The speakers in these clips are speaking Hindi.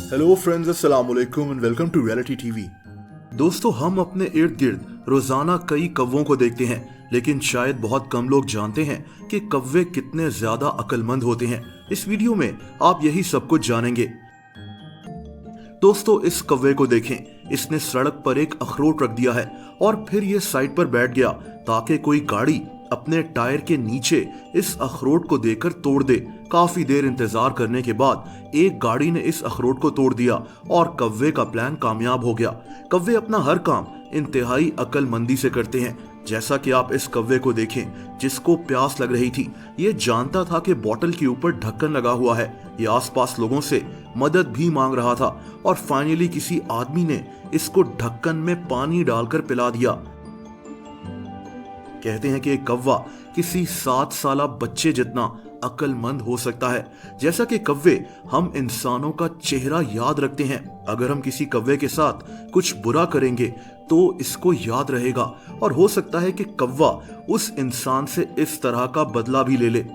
हेलो फ्रेंड्स, अस्सलाम वालेकुम and welcome to reality TV. दोस्तों, हम अपने इर्द गिर्द रोजाना कई कौवों को देखते हैं, लेकिन शायद बहुत कम लोग जानते हैं कि कौवे कितने ज्यादा अक्लमंद होते हैं। इस वीडियो में आप यही सब कुछ जानेंगे। दोस्तों, इस कौवे को देखें। इसने सड़क पर एक अखरोट रख दिया है और फिर ये साइड पर बैठ गया ताकि कोई गाड़ी अपने टायर के नीचे इस अखरोट को देकर तोड़ दे। काफी देर इंतजार करने के बाद एक गाड़ी ने इस अखरोट को तोड़ दिया और कौवे का प्लान कामयाब हो गया। कौवे अपना हर काम इंतहाई अक्लमंदी से करते हैं। जैसा कि आप इस कौवे को देखें, जिसको प्यास लग रही थी। ये जानता था कि बोतल के ऊपर ढक्कन लगा हुआ है। ये आसपास लोगों से मदद भी मांग रहा था और फाइनली किसी आदमी ने इसको ढक्कन में पानी डालकर पिला दिया। कहते हैं कि एक कौवा किसी 7 साल बच्चे जितना अक्लमंद हो सकता है। जैसा कि कौवे हम इंसानों का चेहरा याद रखते हैं। अगर हम किसी कौवे के साथ कुछ बुरा करेंगे तो इसको याद रहेगा और हो सकता है कि कौवा उस इंसान से इस तरह का बदला भी ले ले।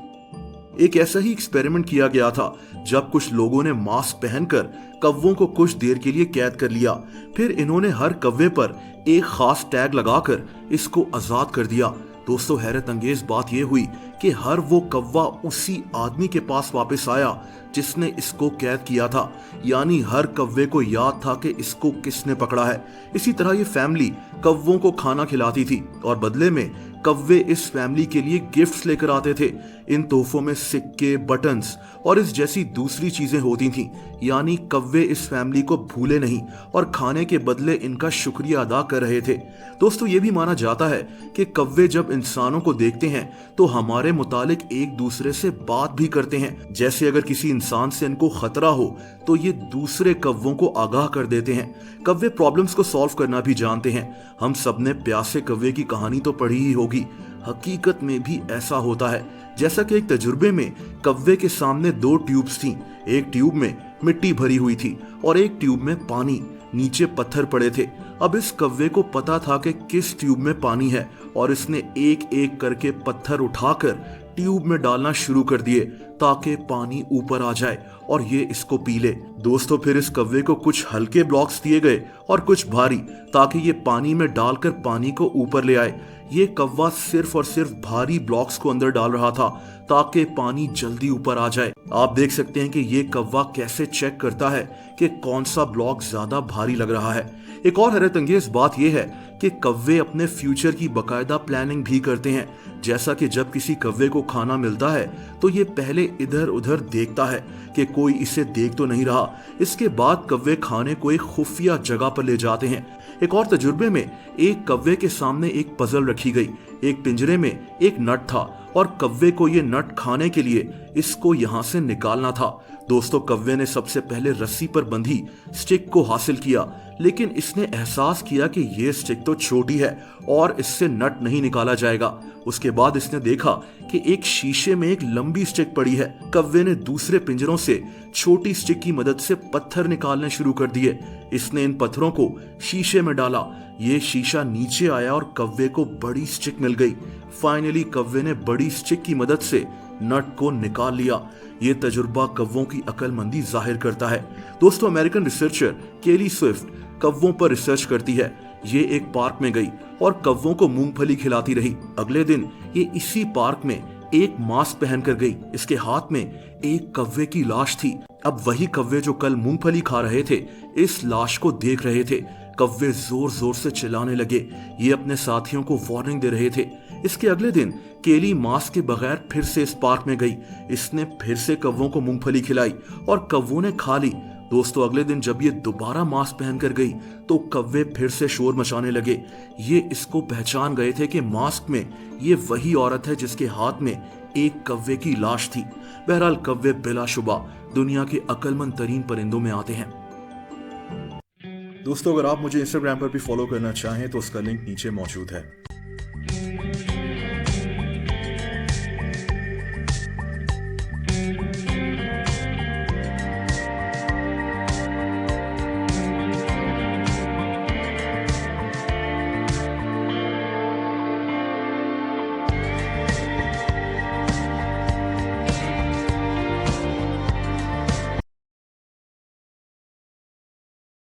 एक ऐसा ही एक्सपेरिमेंट किया गया था जब कुछ लोगों ने मास्क पहनकर कौवों को कुछ देर के लिए कैद कर लिया। फिर इन्होंने हर कौवे पर एक खास टैग लगाकर इसको आजाद कर दिया। दोस्तों, हैरत अंगेज बात यह हुई कि हर वो कौवा उसी आदमी के पास वापस आया जिसने इसको कैद किया था। यानी हर कौवे को याद था कि इसको किसने पकड़ा है। इसी तरह ये फैमिली कौवों को खाना खिलाती थी और बदले में कौवे इस फैमिली के लिए गिफ्ट्स लेकर आते थे। इन तोहफों में सिक्के, बटन्स और इस जैसी दूसरी चीजें होती थीं। यानी कौवे इस फैमिली को भूले नहीं और खाने के बदले इनका शुक्रिया अदा कर रहे थे। दोस्तों, ये भी माना जाता है कि कौवे जब इंसानों को देखते हैं तो हमारे मुतालिक एक दूसरे से बात भी करते हैं। जैसे अगर किसी इंसान से इनको खतरा हो तो ये दूसरे कौवों को आगाह कर देते हैं। कौवे प्रॉब्लम्स को सॉल्व करना भी जानते हैं। हम सबने प्यासे कौवे की कहानी तो पढ़ी ही होगी। हकीकत में भी ऐसा होता है। जैसा कि एक तजुर्बे में कौवे के सामने 2 ट्यूब्स थीं। एक ट्यूब में मिट्टी भरी हुई थी और एक ट्यूब में पानी। नीचे पत्थर पड़े थे। अब इस कौवे को पता था कि किस ट्यूब में पानी है और इसने एक एक करके पत्थर उठाकर ट्यूब में डालना शुरू कर दिए ताकि पानी ऊपर आ जाए और ये इसको पी ले। दोस्तों, फिर इस कौवे को कुछ हल्के ब्लॉक्स दिए गए और कुछ भारी, ताकि ये पानी में डालकर पानी को ऊपर ले आए। ये कौवा सिर्फ और सिर्फ भारी ब्लॉक्स को अंदर डाल रहा था ताकि पानी जल्दी ऊपर आ जाए। आप देख सकते हैं कि ये कौवा कैसे चेक करता है कि कौन सा ब्लॉक ज्यादा भारी लग रहा है। एक और हैरत अंगेज बात यह है कि कौवे अपने फ्यूचर की बाकायदा प्लानिंग भी करते हैं। जैसा कि जब किसी कौवे को खाना मिलता है तो ये पहले इधर उधर देखता है कि कोई इसे देख तो नहीं रहा। इसके बाद कौवे खाने को एक खुफिया जगह पर ले जाते हैं। एक और तजुर्बे में एक कौवे के सामने एक पजल रखी गई। एक पिंजरे में एक नट था और कौवे को ये नट खाने के लिए इसको यहाँ से निकालना था। दोस्तों, कौवे ने सबसे पहले रस्सी पर बंधी स्टिक को हासिल किया, लेकिन इसने एहसास किया कि ये स्टिक तो छोटी है और इससे नट नहीं निकाला जाएगा। उसके बाद इसने देखा कि एक शीशे में एक लंबी स्टिक पड़ी है। कौवे ने दूसरे पिंजरों से छोटी स्टिक की मदद से पत्थर निकालने शुरू कर दिए। इसने इन पत्थरों को शीशे में डाला। ये शीशा नीचे आया और कौवे को बड़ी स्टिक मिल गई। फाइनली कौवे ने बड़ी स्टिक की मदद से नट को निकाल लिया। ये तजुर्बा कौवों की अक्लमंदी जाहिर करता है। दोस्तों, अमेरिकन रिसर्चर केली स्विफ्ट कौवों पर रिसर्च करती है। ये एक पार्क में गई और कौवों को मूंगफली खिलाती रही। अगले दिन ये इसी पार्क में एक मास्क पहनकर गई। इसके हाथ में एक कौवे की लाश थी। अब वही कौवे जो कल मूंगफली खा रहे थे इस लाश को देख रहे थे। कौवे जोर जोर से चिल्लाने लगे। ये अपने साथियों को वार्निंग दे रहे थे। इसके अगले दिन केली मास्क के बगैर फिर से इस पार्क में गई। इसने फिर से कौवों को मूंगफली खिलाई और कौवों ने खा ली। दोस्तों, अगले दिन जब ये दोबारा मास्क पहनकर गई तो कौवे फिर से शोर मचाने लगे। ये इसको पहचान गए थे कि मास्क में ये वही औरत है जिसके हाथ में एक कौवे की लाश थी। बहरहाल, कौवे बिलाशुबा दुनिया के अक्लमंद तरीन परिंदों में आते हैं। दोस्तों, अगर आप मुझे इंस्टाग्राम पर भी फॉलो करना चाहें तो उसका लिंक नीचे मौजूद है।